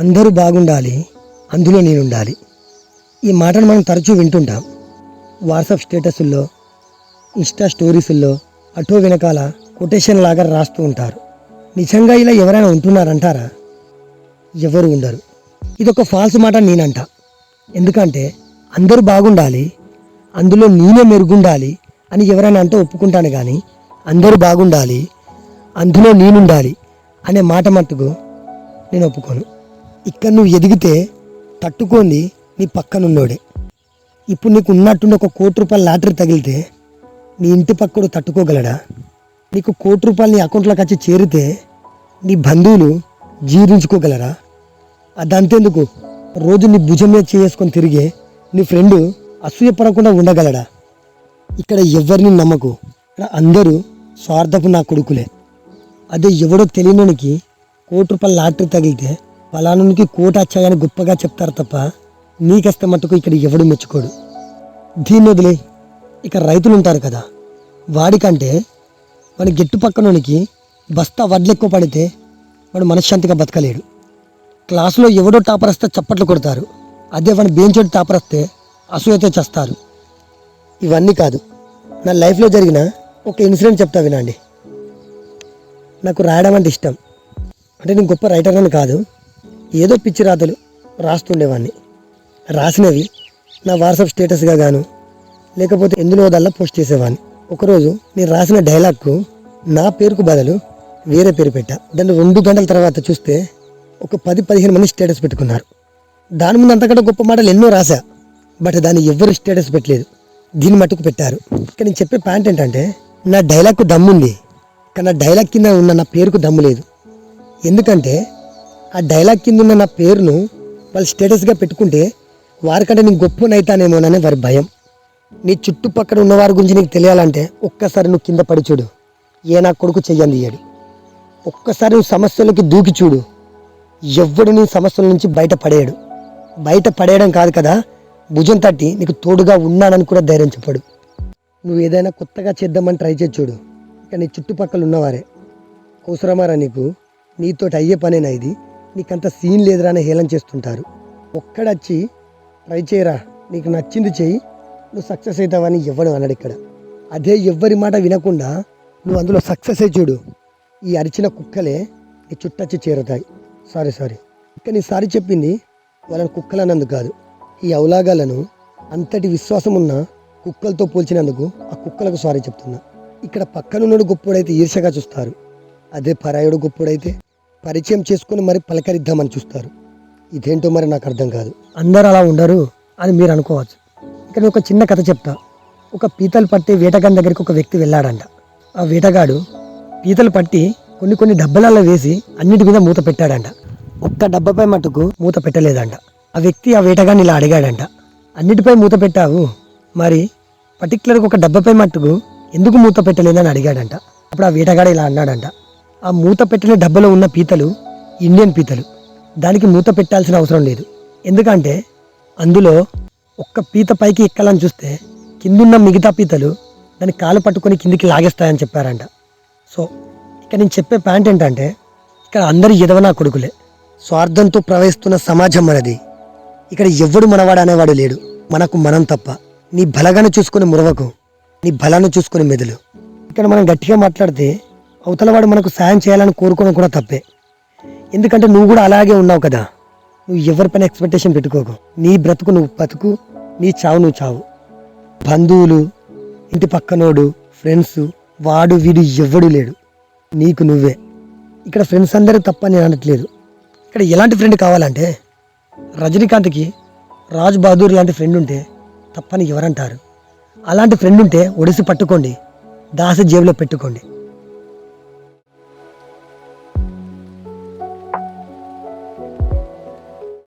అందరూ బాగుండాలి, అందులో నేనుండాలి. ఈ మాటను మనం తరచూ వింటుంటాం. వాట్సాప్ స్టేటస్ల్లో, ఇన్స్టా స్టోరీసుల్లో అటో వెనకాల కొటేషన్ లాగా రాస్తూ ఉంటారు. నిజంగా ఇలా ఎవరైనా ఉంటున్నారంటారా? ఎవరు ఉండరు. ఇదొక ఫాల్స్ మాట నేనంట. ఎందుకంటే అందరూ బాగుండాలి, అందులో నేనే మెరుగుండాలి అని ఎవరైనా అంటే ఒప్పుకుంటాను. కానీ అందరూ బాగుండాలి, అందులో నేనుండాలి అనే మాట మట్టుకు నేను ఒప్పుకోను. ఇక్కడ నువ్వు ఎదిగితే తట్టుకోండి నీ పక్కనున్నోడే. ఇప్పుడు నీకు ఉన్నట్టుండి ఒక ₹1,00,00,000 లాటరీ తగిలితే నీ ఇంటి పక్కడు తట్టుకోగలడా? నీకు ₹1,00,00,000 నీ అకౌంట్లోకి వచ్చి చేరితే నీ బంధువులు జీర్ణించుకోగలరా? అదంతెందుకు, రోజు నీ భుజం మీద చేసుకొని తిరిగే నీ ఫ్రెండు అసూయపడకుండా ఉండగలడా? ఇక్కడ ఎవరిని నమ్మకు. ఇక్కడ అందరూ స్వార్థపు నా కొడుకులే. అదే ఎవడో తెలియనోనికి ₹1,00,00,000 లాటరీ తగిలితే ఫలానానికి కోటి వచ్చాయని గొప్పగా చెప్తారు తప్ప నీకేస్తే మట్టుకు ఇక్కడ ఎవడు మెచ్చుకోడు. దీన్ని వదిలే. ఇక రైతులు ఉంటారు కదా, వాడికంటే వాడి గెట్టు పక్కనోనికి బస్తా వడ్లు ఎక్కువ పడితే వాడు మనశ్శాంతిగా బతకలేడు. క్లాసులో ఎవడో టాపర్ వస్తే చప్పట్లు కొడతారు, అదే వాడి బెంచోడు టాపర్ వస్తే అసూయతో చేస్తారు. ఇవన్నీ కాదు, నా లైఫ్లో జరిగిన ఒక ఇన్సిడెంట్ చెప్తా వినండి. నాకు రాయడం అంటే ఇష్టం. అంటే నేను గొప్ప రైటర్ అని కాదు, ఏదో పిచ్చి రాతలు రాస్తుండేవాడిని. రాసినవి నా వాట్సాప్ స్టేటస్గా గాను లేకపోతే ఎందులోదల్లా పోస్ట్ చేసేవాడిని. ఒకరోజు నేను రాసిన డైలాగ్కు నా పేరుకు బదులు వేరే పేరు పెట్టా. దాన్ని 2 గంటల తర్వాత చూస్తే ఒక 10-15 మంది స్టేటస్ పెట్టుకున్నారు. దాని ముందు అంతకంటే గొప్ప మాటలు ఎన్నో రాశా, బట్ దాన్ని ఎవ్వరు స్టేటస్ పెట్టలేదు. దీన్ని మట్టుకు పెట్టారు. ఇక్కడ నేను చెప్పే పాయింట్ ఏంటంటే, నా డైలాగ్కు దమ్ముంది, కానీ నా డైలాగ్ కింద ఉన్న నా పేరుకు దమ్ము లేదు. ఎందుకంటే ఆ డైలాగ్ కింద ఉన్న నా పేరును వాళ్ళు స్టేటస్గా పెట్టుకుంటే వారికంటే నేను గొప్పనైతానేమోననే వారి భయం. నీ చుట్టుపక్కల ఉన్నవారి గురించి నీకు తెలియాలంటే ఒక్కసారి నువ్వు కింద పడి చూడు, ఏ నా కొడుకు చెయ్యంది ఇయ్యడు. ఒక్కసారి నువ్వు సమస్యలకి దూకి చూడు, ఎవ్వడు నీ సమస్యల నుంచి బయట పడేయడు. బయట పడేయడం కాదు కదా, భుజం తట్టి నీకు తోడుగా ఉన్నానని కూడా ధైర్యం చెప్పడు. నువ్వు ఏదైనా కొత్తగా చేద్దామని ట్రై చేసి చూడు, ఇక నీ చుట్టుపక్కల ఉన్నవారే అవసరమారా నీకు, నీతోటి అయ్యే పనేనా ఇది, నీకంత సీన్ లేదురా అని హేళన చేస్తుంటారు. ఒక్కడొచ్చి ట్రై చేయరా, నీకు నచ్చింది చెయ్యి, నువ్వు సక్సెస్ అవుతావని ఎవ్వడు అన్నాడు ఇక్కడ. అదే ఎవ్వరి మాట వినకుండా నువ్వు అందులో సక్సెస్ అయి చూడు, ఈ అరిచిన కుక్కలే నీ చుట్టొచ్చి చేరుతాయి. సారీ ఇక్కడ నీ సారీ చెప్పింది వాళ్ళని కుక్కలు అన్నందుకు కాదు, ఈ అవలాగాలను అంతటి విశ్వాసం ఉన్న కుక్కలతో పోల్చినందుకు ఆ కుక్కలకు సారీ చెప్తున్నా. ఇక్కడ పక్కనున్నోడు గొప్పోడైతే ఈర్షగా చూస్తారు, అదే పరాయుడు గొప్పోడైతే పరిచయం చేసుకుని మరి పలకరిద్దామని చూస్తారు. ఇదేంటో మరి నాకు అర్థం కాదు. అందరూ అలా ఉండరు అని మీరు అనుకోవచ్చు. ఇక్కడ ఒక చిన్న కథ చెప్తా. ఒక పీతలు పట్టి వేటగాని దగ్గరికి ఒక వ్యక్తి వెళ్ళాడంట. ఆ వేటగాడు పీతలు పట్టి కొన్ని డబ్బాలలో వేసి అన్నిటి మీద మూత పెట్టాడంట. ఒక్క డబ్బాపై మట్టుకు మూత పెట్టలేదంట. ఆ వ్యక్తి ఆ వేటగాడిని ఇలా అడిగాడంట, అన్నిటిపై మూత పెట్టావు, మరి పర్టికులర్గా ఒక డబ్బాపై మట్టుకు ఎందుకు మూత పెట్టలేదని అడిగాడంట. అప్పుడు ఆ వేటగాడు ఇలా అన్నాడంట, ఆ మూత పెట్టిన డబ్బాలో ఉన్న పీతలు ఇండియన్ పీతలు, దానికి మూత పెట్టాల్సిన అవసరం లేదు. ఎందుకంటే అందులో ఒక్క పీత పైకి ఎక్కాలని చూస్తే కిందున్న మిగతా పీతలు దాన్ని కాలు పట్టుకొని కిందికి లాగేస్తాయని చెప్పారంట. సో ఇక్కడ నేను చెప్పే పాయింట్ ఏంటంటే, ఇక్కడ అందరూ ఎదవనా కొడుకులే. స్వార్థంతో ప్రవహిస్తున్న సమాజం మనది. ఇక్కడ ఎవ్వడు మనవాడు అనేవాడు లేడు, మనకు మనం తప్ప. నీ బలగాను చూసుకొని మురవకు, నీ బలాన్ని చూసుకొని మెదులు. ఇక్కడ మనం గట్టిగా మాట్లాడితే అవతలవాడు మనకు సాయం చేయాలని కోరుకోవడం కూడా తప్పే. ఎందుకంటే నువ్వు కూడా అలాగే ఉన్నావు కదా. నువ్వు ఎవరిపైన ఎక్స్పెక్టేషన్ పెట్టుకోకు. నీ బ్రతుకు నువ్వు బతుకు, నీ చావు నువ్వు చావు. బంధువులు, ఇంటి పక్కనోడు, ఫ్రెండ్స్, వాడు వీడు ఎవ్వడు లేడు, నీకు నువ్వే. ఇక్కడ ఫ్రెండ్స్ అందరూ తప్ప నేను అనట్లేదు. ఇక్కడ ఎలాంటి ఫ్రెండ్ కావాలంటే, రజనీకాంత్కి రాజ్ బహదూర్ లాంటి ఫ్రెండ్ ఉంటే తప్పని ఎవరంటారు? అలాంటి ఫ్రెండ్ ఉంటే ఒడిసి పట్టుకోండి, దాసి జేబులో పెట్టుకోండి.